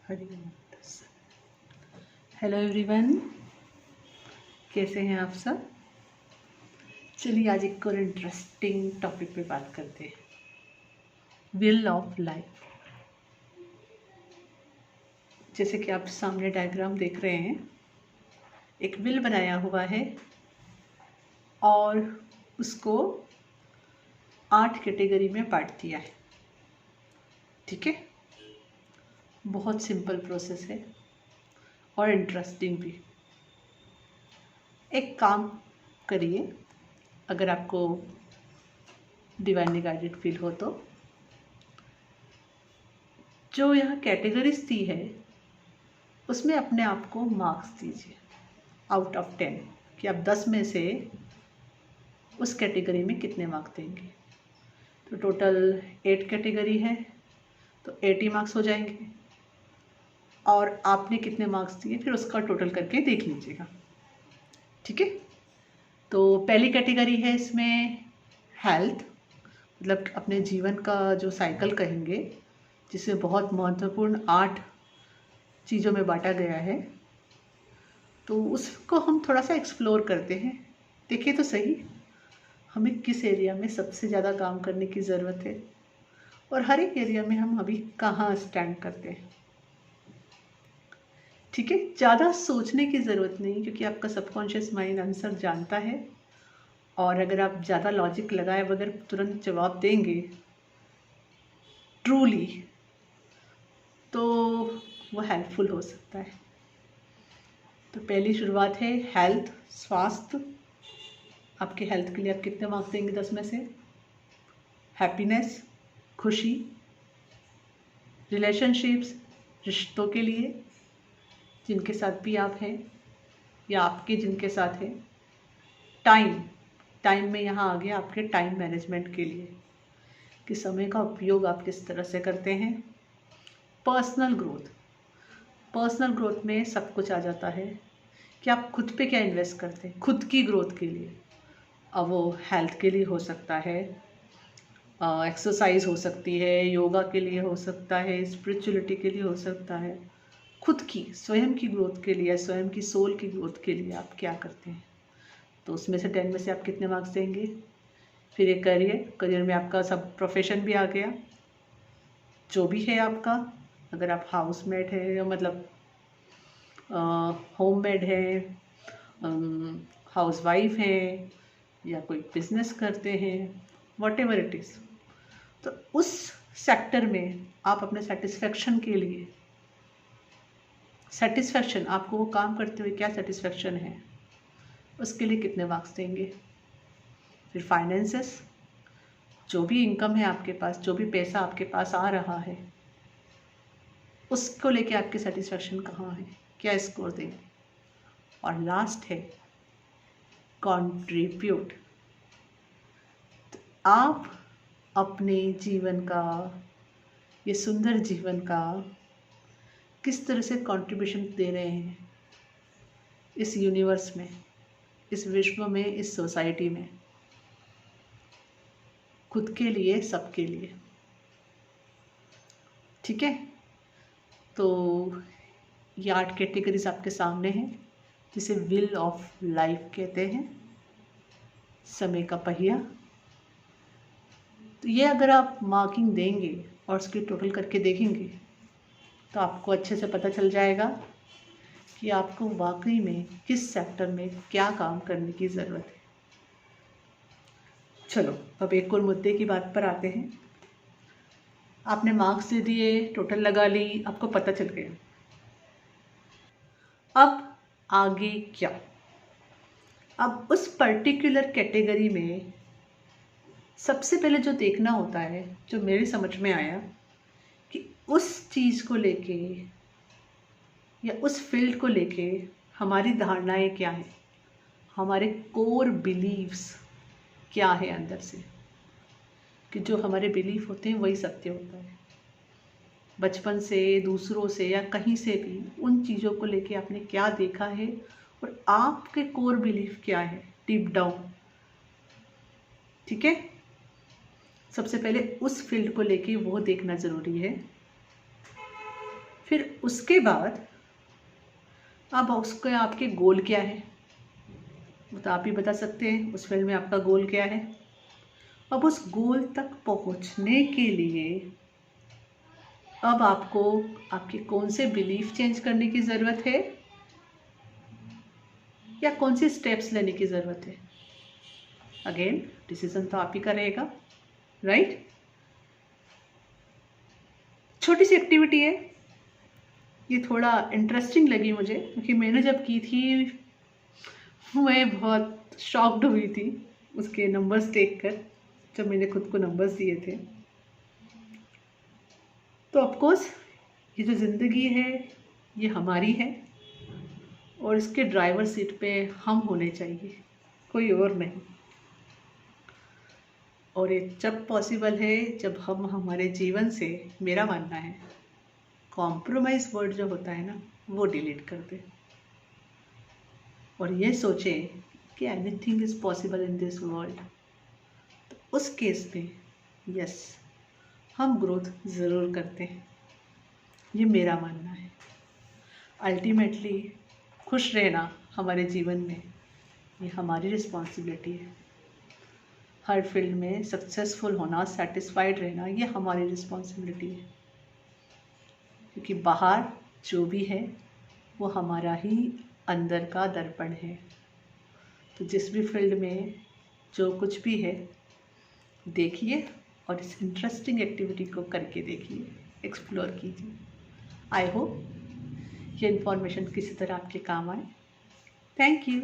Hariom. Hello everyone, कैसे हैं आप सब। चलिए आज एक और इंटरेस्टिंग टॉपिक पे बात करते हैं, विल ऑफ लाइफ। जैसे कि आप सामने डायग्राम देख रहे हैं, एक विल बनाया हुआ है और उसको 8 कैटेगरी में बांट दिया है। ठीक है, बहुत सिंपल प्रोसेस है और इंटरेस्टिंग भी। एक काम करिए, अगर आपको डिवाइनली गाइडेड फील हो तो जो यहाँ कैटेगरीज दी है उसमें अपने आप को मार्क्स दीजिए आउट ऑफ 10 कि आप 10 में से उस कैटेगरी में कितने मार्क्स देंगे। तो टोटल 8 कैटेगरी है तो 80 मार्क्स हो जाएंगे और आपने कितने मार्क्स दिए फिर उसका टोटल करके देख लीजिएगा। ठीक है, तो पहली कैटेगरी है इसमें हेल्थ, मतलब अपने जीवन का जो साइकिल कहेंगे, जिसमें बहुत महत्वपूर्ण 8 चीज़ों में बांटा गया है। तो उसको हम थोड़ा सा एक्सप्लोर करते हैं। देखिए तो सही, हमें किस एरिया में सबसे ज़्यादा काम करने की ज़रूरत है और हर एक एरिया में हम अभी कहाँ स्टैंड करते हैं। ठीक है, ज़्यादा सोचने की ज़रूरत नहीं, क्योंकि आपका सबकॉन्शियस माइंड आंसर जानता है और अगर आप ज़्यादा लॉजिक लगाए बगैर तुरंत जवाब देंगे ट्रूली तो वो हेल्पफुल हो सकता है। तो पहली शुरुआत है हेल्थ, स्वास्थ्य। आपके हेल्थ के लिए आप कितने मार्क्स देंगे 10 में से। हैप्पीनेस, खुशी। रिलेशनशिप्स, रिश्तों के लिए, जिनके साथ भी आप हैं या आपके जिनके साथ हैं। टाइम में यहाँ आ गया आपके टाइम मैनेजमेंट के लिए कि समय का उपयोग आप किस तरह से करते हैं। पर्सनल ग्रोथ में सब कुछ आ जाता है कि आप खुद पे क्या इन्वेस्ट करते हैं खुद की ग्रोथ के लिए। अब वो हेल्थ के लिए हो सकता है, एक्सरसाइज हो सकती है, योगा के लिए हो सकता है, स्पिरिचुअलिटी के लिए हो सकता है। खुद की स्वयं की ग्रोथ के लिए, स्वयं की सोल की ग्रोथ के लिए आप क्या करते हैं। तो उसमें से 10 में से आप कितने मार्क्स देंगे। फिर एक करियर में आपका सब प्रोफेशन भी आ गया, जो भी है आपका। अगर आप हाउसमेट है या मतलब होममेड है, हाउसवाइफ है या कोई बिजनेस करते हैं, वॉट एवर इट इज़, तो उस सेक्टर में आप अपने सेटिस्फेक्शन के लिए, सेटिस्फेक्शन आपको वो काम करते हुए क्या सेटिस्फेक्शन है उसके लिए कितने मार्क्स देंगे। फिर फाइनेंसेस, जो भी इनकम है आपके पास, जो भी पैसा आपके पास आ रहा है, उसको लेके आपकी सेटिस्फेक्शन कहाँ है, क्या स्कोर देंगे। और लास्ट है कंट्रीब्यूट। तो आप अपने जीवन का, ये सुंदर जीवन का किस तरह से कंट्रीब्यूशन दे रहे हैं इस यूनिवर्स में, इस विश्व में, इस सोसाइटी में, खुद के लिए, सबके लिए। ठीक है, तो ये 8 कैटेगरीज आपके सामने हैं, जिसे विल ऑफ लाइफ कहते हैं, समय का पहिया। तो ये अगर आप मार्किंग देंगे और उसकी टोटल करके देखेंगे तो आपको अच्छे से पता चल जाएगा कि आपको वाकई में किस सेक्टर में क्या काम करने की ज़रूरत है। चलो अब एक और मुद्दे की बात पर आते हैं। आपने मार्क्स दे दिए, टोटल लगा ली, आपको पता चल गया, अब आगे क्या। अब उस पर्टिकुलर कैटेगरी में सबसे पहले जो देखना होता है, जो मेरी समझ में आया, कि उस चीज़ को लेके या उस फील्ड को लेके हमारी धारणाएं क्या हैं, हमारे कोर बिलीव्स क्या है अंदर से, कि जो हमारे बिलीफ होते हैं वही सत्य होता है। बचपन से, दूसरों से या कहीं से भी उन चीज़ों को लेके आपने क्या देखा है और आपके कोर बिलीफ क्या है डीप डाउन। ठीक है, सबसे पहले उस फील्ड को लेके वो देखना ज़रूरी है। फिर उसके बाद अब उसके आपके गोल क्या है, वो तो आप ही बता सकते हैं उस फील्ड में आपका गोल क्या है। अब उस गोल तक पहुंचने के लिए अब आपको आपके कौन से बिलीफ चेंज करने की ज़रूरत है या कौन सी स्टेप्स लेने की ज़रूरत है। अगेन डिसीजन तो आप ही का रहेगा, राइट। छोटी सी एक्टिविटी है, ये थोड़ा इंटरेस्टिंग लगी मुझे क्योंकि मैंने जब की थी मैं बहुत शॉक्ड हुई थी उसके नंबर्स देखकर, जब मैंने खुद को नंबर्स दिए थे। तो ऑफकोर्स ये जो ज़िंदगी है ये हमारी है और इसके ड्राइवर सीट पे हम होने चाहिए, कोई और नहीं। और ये जब पॉसिबल है जब हम हमारे जीवन से, मेरा मानना है, कॉम्प्रोमाइज़ वर्ड जो होता है ना वो डिलीट कर दें और ये सोचें कि anything is possible in this world. तो उस केस में यस हम ग्रोथ ज़रूर करते हैं, ये मेरा मानना है। अल्टीमेटली खुश रहना हमारे जीवन में ये हमारी रिस्पॉन्सिबिलिटी है। हर फील्ड में सक्सेसफुल होना, सेटिस्फाइड रहना ये हमारी रिस्पॉन्सिबिलिटी है, क्योंकि बाहर जो भी है वो हमारा ही अंदर का दर्पण है। तो जिस भी फील्ड में जो कुछ भी है देखिए और इस इंटरेस्टिंग एक्टिविटी को करके देखिए, एक्सप्लोर कीजिए। आई होप ये इन्फॉर्मेशन किसी तरह आपके काम आए। Thank you.